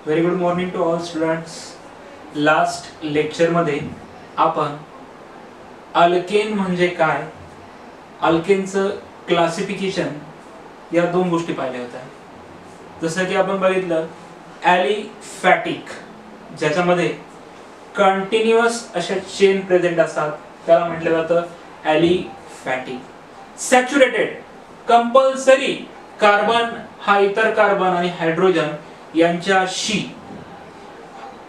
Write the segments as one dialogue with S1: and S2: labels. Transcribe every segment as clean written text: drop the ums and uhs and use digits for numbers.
S1: Very good morning to all students. Last लेक्चरमध्ये आपण alkane म्हणजे काय, अल्केनचं क्लासिफिकेशन या दोन गोष्टी पाहिल्या होत्या. जसं की आपण बघितलं ॲलिफॅटिक, ज्याच्यामध्ये कंटिन्युअस अशा चेन प्रेझेंट असतात त्याला म्हटलं जातं ॲलिफॅटिक. सॅच्युरेटेड, कंपल्सरी कार्बन हा इतर कार्बन आणि हायड्रोजन यांच्याशी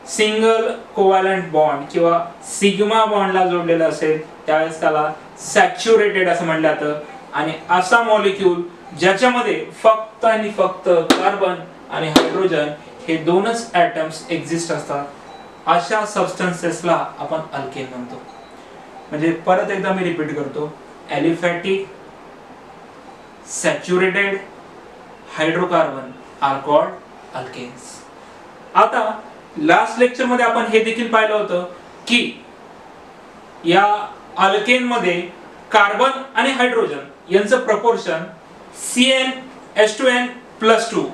S1: सिंगल कोव्हॅलंट बॉन्ड किंवा सिग्मा बॉन्डला जोडलेला असेल त्यावेळेस त्याला सॅच्युरेटेड असं म्हटलं जातं. आणि असा मॉलिक्यूल ज्याच्यामध्ये फक्त आणि फक्त कार्बन आणि हायड्रोजन हे दोनच ॲटम्स एक्झिस्ट असतात, अशा सबस्टन्सेसला आपण अल्केन म्हणतो. म्हणजे परत एकदा मी रिपीट करतो, aliphatic, saturated, hydrocarbon are called alkanes. आता लास्ट लेक्चर मध्ये आपण हे देखील पाहिलं होतं की या अल्केन मध्ये कार्बन आणि हायड्रोजन यांचं प्रपोर्शन CnH2n+2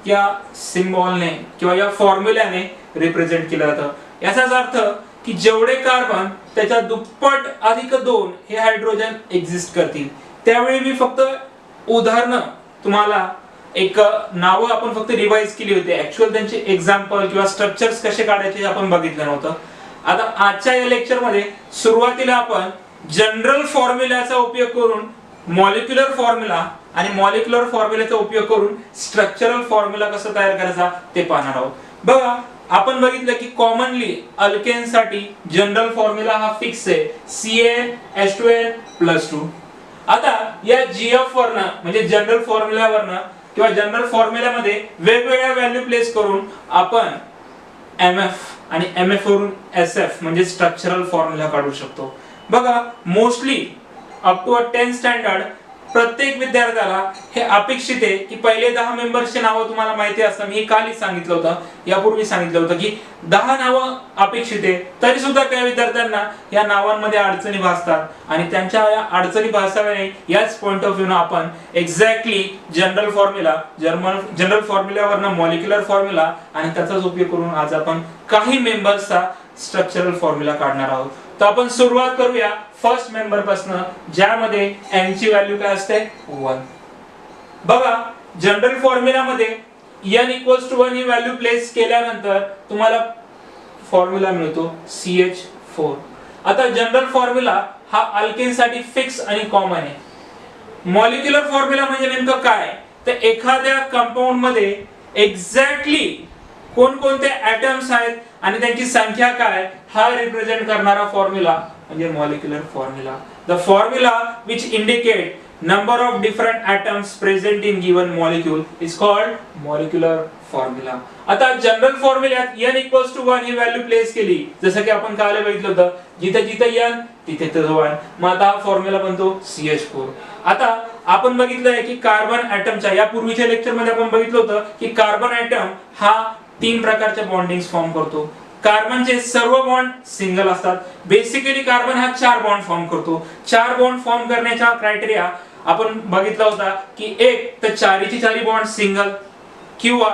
S1: या सिम्बॉलने किंवा या फॉर्म्युल्याने रिप्रेझेंट केलं जातं. याचाच अर्थ की जेवढे कार्बन त्याच्या दुप्पट अधिक 2 हे हायड्रोजन एक्झिस्ट करतील. त्यावेळी मी फक्त उदाहरणं तुम्हाला एक नावं आपण फक्त रिवाइज केली होती, ऍक्च्युअल त्यांचे एक्झाम्पल किंवा स्ट्रक्चर्स कसे काढायचे आपण बघितलं नव्हतं. आता आजच्या या लेक्चर मध्ये सुरुवातीला आपण जनरल फॉर्म्युलाचा उपयोग करून मॉलिक्युलर फॉर्म्युला आणि मॉलिक्युलर फॉर्म्युलाचा उपयोग करून स्ट्रक्चरल फॉर्म्युला कसं तयार करायचा ते पाहणार आहोत. बघा, आपण बघितलं की कॉमनली अल्केन साठी जनरल फॉर्म्युला हा फिक्स आहे, CnH2n+2. आता या GF वरनं म्हणजे जनरल फॉर्म्युला वरनं किंवा जनरल फॉर्म्युल्यामध्ये वेगवेगळ्या व्हॅल्यू प्लेस करून आपण MF आणि MF वरून SF म्हणजे स्ट्रक्चरल फॉर्म्युला काढू शकतो. बघा, मोस्टली अप टू 10 स्टँडर्ड प्रत्येक विद्यार्थ्याला हे अपेक्षित आहे की पहिले 10 मेंबर्सची नावं तुम्हाला माहिती असतात. मी कालच सांगितलं होतं, यापूर्वी सांगितलं होतं की 10 नावं अपेक्षित आहे. तरी सुद्धा काही विद्यार्थ्यांना या नावांमध्ये अडचणी भासतात आणि त्यांच्या या अडचणी भासाव्या नाही याच पॉइंट ऑफ व्ह्यूने आपण एक्झॅक्टली जनरल फॉर्म्युल्यावरनं मॉलिक्युलर फॉर्म्युला आणि त्याचाच उपयोग करून आज आपण काही मेंबर्सचा स्ट्रक्चरल फॉर्म्युला काढणार आहोत. तर आपण सुरुवात करूया फर्स्ट मेंबर पासून, ज्यामध्ये n ची व्हॅल्यू काय असते 1. बघा, जनरल फॉर्म्युला मध्ये n = 1 ही व्हॅल्यू प्लेस केल्यानंतर तुम्हाला फॉर्म्युला मिळतो CH4. आता जनरल फॉर्म्युला हा अल्केन साठी फिक्स आणि कॉमन आहे. मॉलिक्युलर फॉर्म्युला म्हणजे नेमकं काय, तर एखाद्या कंपाऊंड मध्ये एक्झॅक्टली कोणकोणते ॲटम्स आहेत आणि त्यांची संख्या काय हा रिप्रेझेंट करणारा फॉर्म्युला म्हणजे molecular formula. The formula which indicate number of different atoms present in given molecule is called molecular formula. आता जनरल फॉर्म्युल्यात n = 1 ही व्हॅल्यू प्लेस केली, जसं की आपण काल बघितलं होतं, जिथे जिथे n तिथे 1. मग आता हा फॉर्म्युला बनतो CH4. आता आपण बघितलंय की कार्बन ॲटमच्या या पूर्वीच्या लेक्चर मध्ये आपण बघितलं होतं की कार्बन ॲटम हा 3 प्रकारच्या बॉन्डिंग्स फॉर्म करतो. कार्बनचे सर्व बॉन्ड सिंगल असतात. बेसिकली कार्बन हा 4 बॉन्ड फॉर्म करतो. 4 बॉन्ड फॉर्म करण्याचा क्रायटेरिया आपण बघितला होता की एक तर 4 बॉन्ड सिंगल किंवा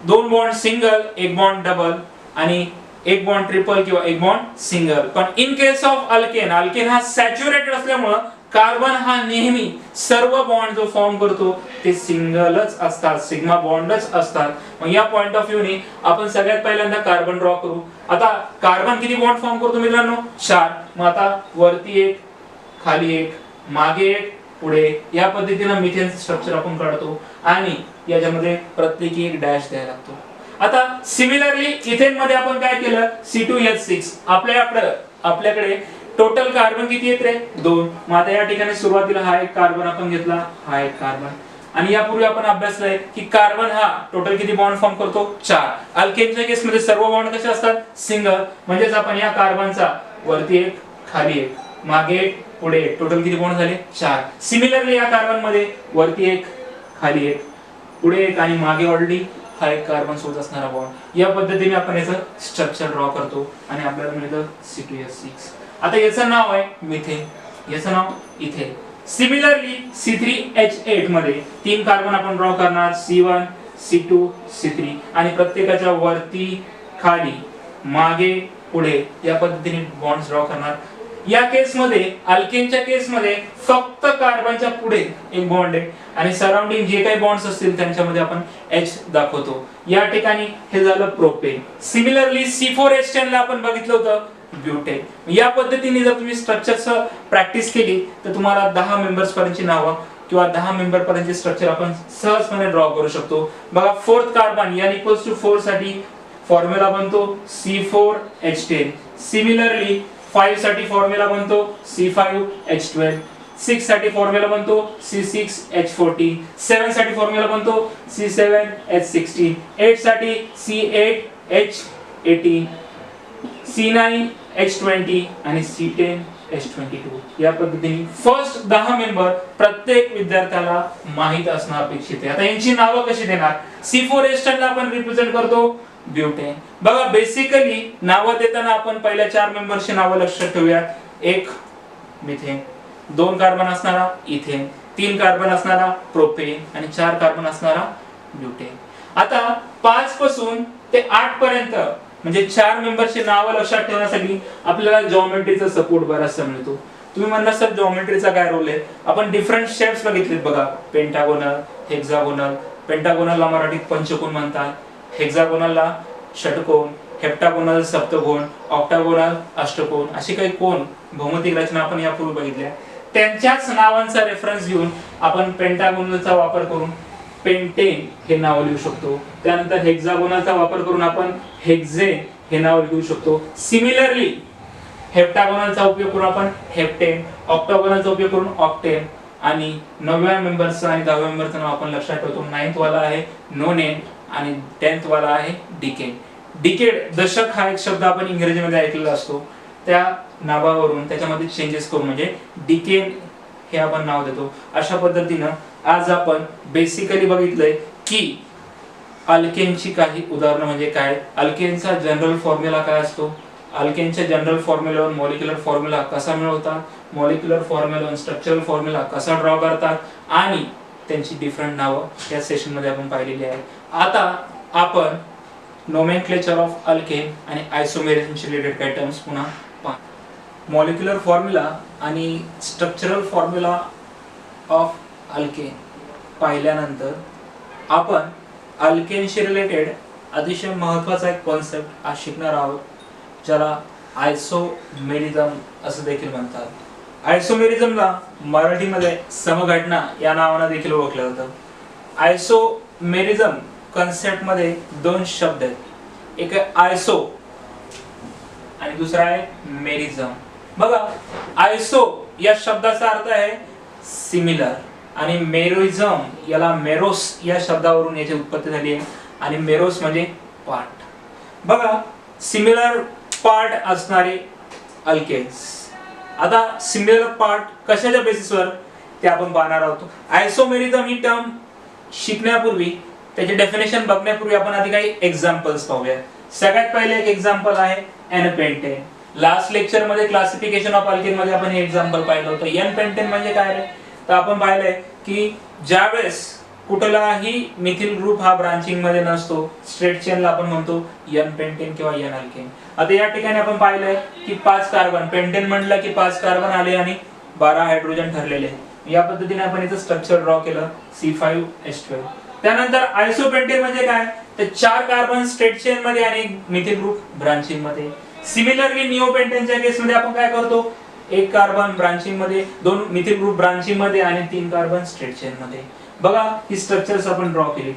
S1: 2 बॉन्ड सिंगल, 1 बॉन्ड डबल आणि 1 बॉन्ड ट्रिपल किंवा 1 बॉन्ड सिंगल. पण इन केस ऑफ अल्केन हा सॅच्युरेटेड असल्यामुळे कार्बन हा नेहमी सर्व बॉन्ड जो फॉर्म करतो ते सिंगलच असतात, सिग्मा बॉन्डच असतात. मग या पॉइंट ऑफ व्ह्यू ने आपण सगळ्यात पहिल्यांदा कार्बन ड्रॉ करू. आता कार्बन किती बॉन्ड फॉर्म करतो मित्रांनो? 4. मग आता वरती 1, खाली 1, मागे 1, पुढे, या पद्धतीने मिथेन स्ट्रक्चर आपण काढतो आणि याच्यामध्ये प्रत्येकी 1 डॅश द्यायला लागतो. आता सिमिलरली इथेन मध्ये आपण काय केलं, C2H6. आपल्याकडे टोटल कार्बन किती आहेत रे? 2. मग आता या ठिकाणी सुरुवातीला हा एक कार्बन आपण घेतला, हा एक कार्बन. आणि यापूर्वी आपण अभ्यासलंय की कार्बन हा टोटल किती बॉन्ड फॉर्म करतो? 4. अल्केनच्या केस मध्ये सर्व बॉन्ड कसे असतात? सिंगल. म्हणजेच आपण या कार्बनचा वरती 1, खाली 1, मागे 1, पुढे 1, टोटल किती बॉन्ड झाले? 4. सिमिलरली या कार्बन मध्ये वरती 1, खाली 1, पुढे 1 आणि मागे ऑलरेडी हा एक कार्बन सोबत असणारा बॉन्ड. या पद्धतीने आपण याचं स्ट्रक्चर ड्रॉ करतो आणि आपल्याला मिळतं C2H6. आता याचं नाव आहे मिथेन, याचं नाव इथेन. सिमिलरली C3H8 मध्ये 3 कार्बन आपण ड्रॉ करणार, C1, C2 C3 आणि प्रत्येकाच्या वरती खाली मागे पुढे या पद्धतीने बॉन्ड्स ड्रॉ करणार. या केस मध्ये अल्केनच्या केस मध्ये फक्त कार्बनच्या पुढे एक बॉन्ड आहे आणि सराउंडिंग जे काही बॉन्ड्स असतील त्यांच्यामध्ये आपण H दाखवतो. या ठिकाणी हे झालं प्रोपेन. सिमिलरली C4H10 ला आपण बघितलं होतं ब्युटेन. या पद्धतीने जर तुम्ही स्ट्रक्चर्स प्रॅक्टिस केली तर तुम्हाला 10 मेंबर्स पर्यंतची नावं किंवा 10 मेंबर पर्यंतचे स्ट्रक्चर आपण सहजपणे ड्रॉ करू शकतो. बघा फोर्थ कार्बन N=4 साठी फॉर्म्युला बनतो C4H10. सिमिलरली 5 साठी फॉर्म्युला बनतो C5H12. 6 साठी फॉर्म्युला बनतो C6H14. 7 साठी फॉर्म्युला बनतो C7H16. 8 साठी C8H18. C9H20 आणि C10H22. या पद्धतीने फर्स्ट 10 मेंबर प्रत्येक विद्यार्थ्याला माहित असणं अपेक्षित आहे. आता यांची नावं कशी देणार? C4H10 ला आपण रिप्रेझेंट करतो ब्युटेन. बघा बेसिकली नावं देताना आपण पहिल्या 4 मेंबरची नावं लक्षात ठेवूया. 1 मिथेन, 2 कार्बन असणारा इथेन, 3 कार्बन असणारा प्रोपेन आणि 4 कार्बन असणारा ब्युटेन. आता 5 पासून ते 8 पर्यंत म्हणजे 4 मेंबरची नावं लक्षात ठेवण्यासाठी आपल्याला जॉमेट्रीचा सपोर्ट बराचसा मिळतो. तुम्ही म्हणला सर जॉमेट्रीचा काय रोल आहे? आपण डिफरंट शेप्स बघितलेत बघा, पेंटागोनल, हेक्सागोनल. पेंटागोनलला मराठीत पंचकोन म्हणतात, हेक्सागोनलला षटकोन, हेप्टागोनल सप्तकोन, ऑक्टागोनल अष्टकोन. अशी काही कोन भौमितिक रचना आपण यापूर्वी बघितल्या. त्यांच्याच नावांचा रेफरन्स घेऊन आपण पेंटागोनलचा वापर करून पेंटेन हे नाव लिहू शकतो. त्यानंतर हेक्सागोनलचा वापर करून आपण हेक्सेन हे नाव लिहू शकतो. सिमिलरली हेप्टागोनलचा उपयोग करून आपण हेप्टेन, ऑक्टागोनलचा उपयोग करून ऑक्टेन आणि 9व्या मेंबरचं आणि 10व्या मेंबरचं नाव आपण लक्षात ठेवतो. 9th वाला आहे नोनेन आणि 10th वाला आहे डिकेड. डिकेड दशक हा एक शब्द आपण इंग्रजीमध्ये ऐकलेला असतो. त्या नावावरून त्याच्यामध्ये चेंजेस करून म्हणजे डिकेड हे आपण नाव देतो. अशा पद्धतीनं आज आपण बेसिकली बघितलंय की अल्केनची काही उदाहरणं म्हणजे काय, अल्केनचा जनरल फॉर्म्युला काय असतो, अल्केनच्या जनरल फॉर्म्युलावर मॉलिक्युलर फॉर्म्युला कसा मिळवतात, मॉलिक्युलर फॉर्म्युलावर स्ट्रक्चरल फॉर्म्युला कसा ड्रॉ करतात आणि त्यांची डिफरंट नावं या सेशन मध्ये आपण पाहिलेली आहेत. आता आपण नोमेनक्लेचर ऑफ अल्केन आणि आयसोमेरिझमशी रिलेटेड काही टर्म्स पुन्हा पाहू. मॉलिक्युलर फॉर्म्युला आणि स्ट्रक्चरल फॉर्म्युला ऑफ अल्केन पाहिल्यानंतर आपण अल्केनशी रिलेटेड अतिशय महत्त्वाचा एक कॉन्सेप्ट आज शिकणार आहोत, ज्याला आयसोमेरिझम असं देखील म्हणतात. आयसोमेरिझमला मराठीमध्ये समघटना या नावाने देखील ओळखलं जातं. आयसोमेरिझम कन्सेप्ट मध्ये 2 शब्द आहेत, एक आहे आयसो आणि दुसरा आहे मेरिझम. बघा आयसो या शब्दाचा अर्थ आहे सिमिलर आणि मेरिझम याला मेरोस या शब्दावरून याची उत्पत्ती झाली आहे आणि मेरोस म्हणजे पार्ट. बघा सिमिलर पार्ट असणारे अल्केन्स. आता सिमिलर पार्ट कशाच्या बेसिसवर ते आपण पाहणार आहोत. आयसोमेरिझम ही टर्म शिकण्यापूर्वी त्याचे डेफिनेशन बघण्यापूर्वी आपण आधी काही एक्झाम्पल्स पाहूया. सगळ्यात पहिले एक एक्झाम्पल आहे एन पेंटेन. लास्ट लेक्चर मध्ये क्लासिफिकेशन ऑफ अल्केन मध्ये आपण हे एक्झाम्पल पाहिलं होतं. एन पेंटेन म्हणजे काय रे, तर आपण पाहिलंय की ज्यावेळेस कुठलाही मिथिल ग्रुप हा ब्रांचिंग मध्ये नसतो, स्ट्रेट चेनला आपण म्हणतो एन पेंटेन किंवा एन अल्केन. आता या ठिकाणी आपण पाहिलंय की 5 कार्बन, पेंटेन म्हटलं की 5 कार्बन आले आणि 12 हायड्रोजन ठरलेले. या पद्धतीने आपण इथं स्ट्रक्चर ड्रॉ केलं C5H12. त्यानंतर आयसोपेंटेन म्हणजे काय, तर 4 कार्बन स्ट्रेट चेन मध्ये आणि मिथिल ग्रुप ब्रांचिंग मध्ये. सिमिलरली निओपेंटेनच्या केस मध्ये आपण काय करतो, 1 कार्बन ब्रांचिंग मध्ये, 2 मिथिल ग्रुप ब्रांचिंग मध्ये आणि 3 कार्बन स्ट्रेट चेन मध्ये. बघा ही स्ट्रक्चर्स आपण ड्रॉ केली.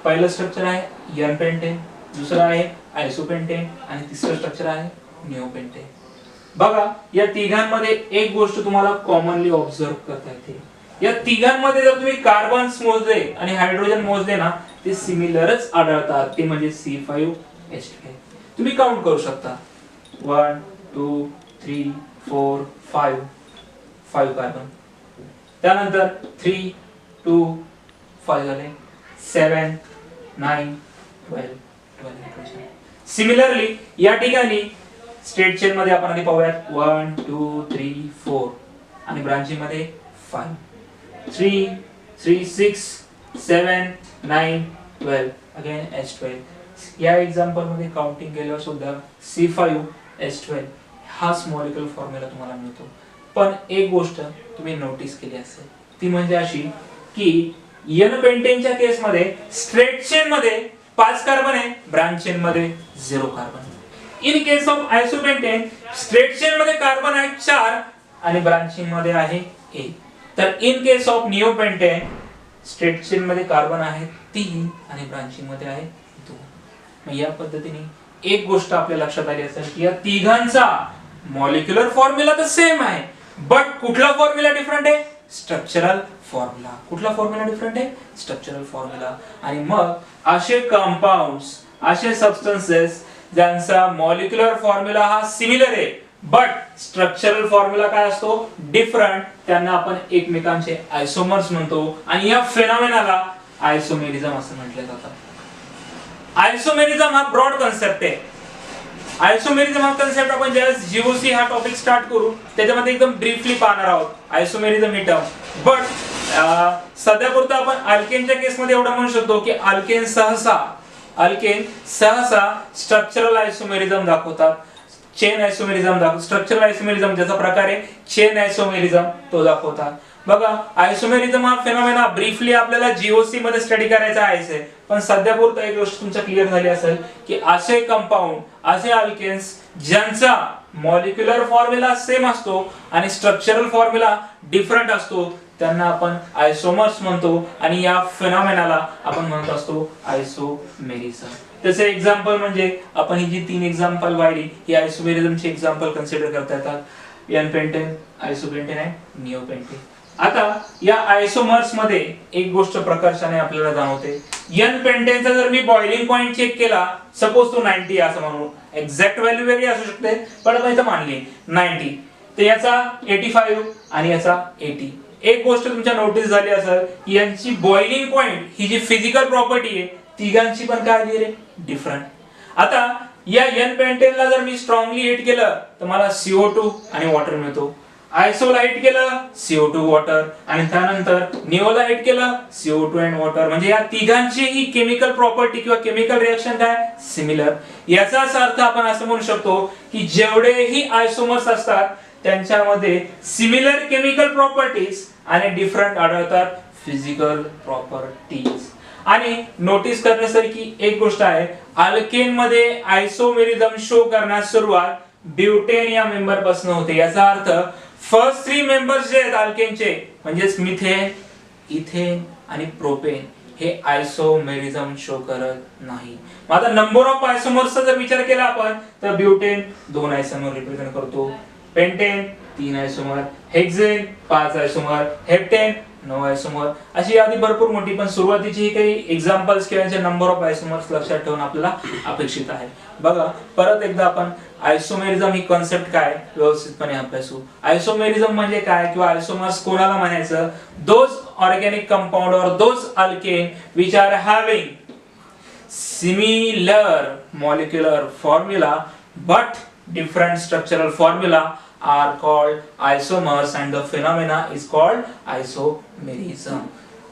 S1: पहिलं स्ट्रक्चर आहे एन पेंटेन, दुसरं आहे आयसोपेंटेन आणि तिसरं स्ट्रक्चर आहे निओपेंटेन. बघा या तिघांमध्ये एक गोष्ट तुम्हाला कॉमनली ऑब्झर्व करता येते, या तिघांमध्ये जर तुम्ही कार्बन्स मोजले आणि हायड्रोजन मोजले ना, ते सिमिलरच आढळतात, ते म्हणजे C5H12. तुम्ही काउंट करू शकता 1 2 3 4 5 कार्बन. त्यानंतर 3 2 5 झाले, 7 9 12. सिमिलरली या ठिकाणी स्ट्रेट चेन मध्ये आपण आधी पाहूयात 1 2 3 4 आणि ब्रांचिंग मध्ये 5 3 3 6 7 9 12 अगेन H12. या एक्झाम्पल मध्ये काउंटिंग केल्यावर सुद्धा C5H12 हाच मॉलिक्युलर फॉर्म्युला तुम्हाला मिळतो. पण एक गोष्ट तुम्ही नोटीस केली असेल ती म्हणजे अशी की N पेंटेनच्या केस मध्ये स्ट्रेट चेन मध्ये 5 कार्बन आहे, ब्रांच चेन मध्ये 0 carbon. In case of isopentane straight chain मध्ये कार्बन आहे 4 आणि ब्रांच चेन मध्ये आहे 1. तर in case of neopentane straight chain मध्ये कार्बन आहे 3 आणि ब्रांच चेन मध्ये आहे 2. मग या पद्धतीने एक गोष्ट आपल्या लक्षात आली असेल की या तिघांचा मॉलिक्युलर फॉर्म्युला तर सेम आहे, बट कुठला फॉर्म्युला डिफरंट आहे? Structural formula. कुठला फॉर्म्युला डिफरंट आहे? Structural formula. आणि मग असे कंपाऊंड्स, असे सबस्टन्सेस ज्यांचा मॉलिक्युलर फॉर्म्युला हा सिमिलर आहे बट स्ट्रक्चरल फॉर्म्युला काय असतो? डिफरंट, त्यांना आपण एकमेकांचे आयसोमर्स म्हणतो आणि या फेनॉमेनाला आयसोमेरिझम असं म्हटलं जातं. आयसोमेरिझम हा ब्रॉड कन्सेप्ट आहे. आयसोमेरिझम हा कन्सेप्ट आपण ज्यावेळेस जीओसी हा टॉपिक स्टार्ट करू त्याच्यामध्ये एकदम ब्रीफली पाहणार आहोत आयसोमेरिझम ही टर्म. बट सध्यापुरता आपण अल्केनच्या केसमध्ये एवढं म्हणू शकतो की अल्केन सहसा स्ट्रक्चरल आयसोमेरिझम दाखवतात, चेन आयसोमेरिझम दाखवतात. स्ट्रक्चरल आयसोमेरिझम ज्याचा प्रकार आहे चेन आयसोमेरिझम तो दाखवतात. बघा आयसोमेरिझम हा फेनॉमेना ब्रीफली आपल्याला जीओसी मध्ये स्टडी करायचा आहे, पण सध्यापुरता एक गोष्ट तुमच्या क्लिअर झाली असेल की असे कंपाऊंड, असे अल्केन्स ज्यांचा मॉलिक्युलर फॉर्म्युला सेम असतो आणि स्ट्रक्चरल फॉर्म्युला डिफरंट असतो त्यांना आपण आयसोमर्स म्हणतो आणि या फेनॉमेनाला आपण म्हणत असतो आयसोमेरिझम. त्याचे एक्झाम्पल म्हणजे आपण ही जी 3 एक्झाम्पल वाढली ही आयसोमेरिझमची एक्झाम्पल कन्सिडर करता येतात. N पेंटेन, आयसोपेंटेन आणि निओपेंटेन. आता या आयसोमर्स मध्ये एक गोष्ट प्रकर्षाने आपल्याला जाणवते. N पेंटेनचा जर मी बॉइलिंग पॉइंट चेक केला, सपोज तो 90 असं म्हणू, एक्झॅक्ट व्हॅल्यू वेगळी असू शकते पण आपण इथं मानली 90, तर याचा 85 आणि याचा 80. एक गोष्ट तुमच्या नोटीस झाली असेल यांची बॉइलिंग पॉइंट ही जी फिजिकल प्रॉपर्टी आहे तिघांची पण काय दिली डिफरंट. आता या N पेंटेनला जर मी स्ट्रॉंगली हिट केलं तर मला CO2 आणि वॉटर मिळतो. आयसोला हिट केलं CO2 वॉटर आणि त्यानंतर निओला हिट केलं CO2 अँड वॉटर. म्हणजे या तिघांची ही केमिकल प्रॉपर्टी किंवा केमिकल रिएक्शन काय सिमिलर. याचाच अर्थ आपण असं म्हणू शकतो की जेवढेही आयसोमर्स असतात त्यांच्यामध्ये सिमिलर केमिकल प्रॉपर्टीज आणि डिफरंट आढळतात फिजिकल प्रॉपर्टीज. आणि नोटीस करण्यासारखी एक गोष्ट आहे, अल्केन मध्ये आयसोमेरिझम शो करण्यास सुरुवात ब्युटेन या मेंबर पासून होते. याचा अर्थ फर्स्ट 3 मेंबर्स जे आहेत अल्केनचे म्हणजे मिथेन, इथेन आणि प्रोपेन हे आयसोमेरिझम शो करत नाही. आता नंबर ऑफ आयसोमर्सचा जर विचार केला आपण तर ब्युटेन 2 आयसोमर रिप्रेझेंट करतो, पेंटेन 3 आयसोमर, हेक्सेन 5 आयसोमर, हेप्टेन 9 आयसोमर. अशी यादी भरपूर मोठी, पण सुरुवातीची काही एक्झाम्पल्स किंवा नंबर ऑफ आयसोमर्स लक्षात ठेवून आपल्याला अपेक्षित आहे. बघा परत एकदा आपण आयसोमेरिझम ही कॉन्सेप्ट काय व्यवस्थितपणे अभ्यासू. आयसोमेरिझम म्हणजे काय किंवा आयसोमर्स कोणाला म्हणायचं? दोज ऑर्गॅनिक कंपाऊंड और those alkane which are having similar molecular formula but different structural formula are called isomers and the phenomena is called isomerism.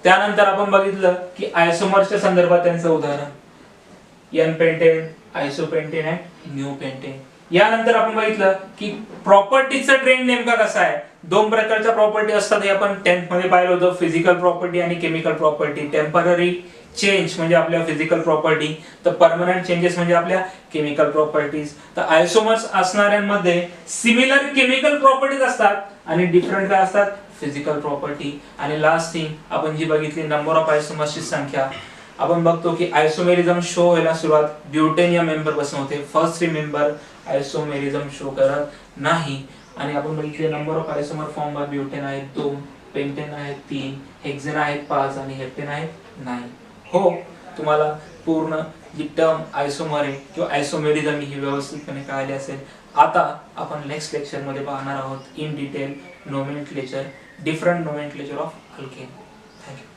S1: त्यानंतर आपण बघितलं की आयसोमर्सच्या संदर्भात त्यांचं उदाहरण N पेंटेन, आयसोपेंटेन आणि निओपेंटेन. यानंतर आपण बघितलं की प्रॉपर्टीचा ट्रेंड नेमका कसा आहे. 2 प्रकारच्या प्रॉपर्टी असतात हे आपण 10th मध्ये पाहिलं होतं, फिजिकल प्रॉपर्टी आणि केमिकल प्रॉपर्टी. टेम्पररी चेंज म्हणजे आपल्या फिजिकल प्रॉपर्टी, तर परमनंट चेंजेस म्हणजे आपल्या केमिकल प्रॉपर्टीज. तर आयसोमर्स असणाऱ्यांमध्ये सिमिलर केमिकल प्रॉपर्टीज असतात आणि डिफरंट काय असतात फिजिकल प्रॉपर्टी. आणि लास्ट थिंग आपण जी बघितली नंबर ऑफ आयसोमर्सची संख्या. आपण बघतो की आयसोमेरिझम शो व्हायला सुरुवात ब्युटेन या मेंबर पासून होते. फर्स्ट 3 मेंबर आयसोमेरिझम शो करत नाही. आणि आपण बघितले number of isomer form by butane आहेत 2, पेंटेन आहेत 3, हेक्सेन आहेत 5 आणि हेप्टेन आहेत 9. हो तुम्हाला पूर्ण जी टर्म आयसोमर आहे किंवा आयसोमेरिझम ही व्यवस्थितपणे कळाली असेल. आता आपण नेक्स्ट लेक्चर मध्ये पाहणार आहोत in detail nomenclature, different nomenclature of alkane. Thank you.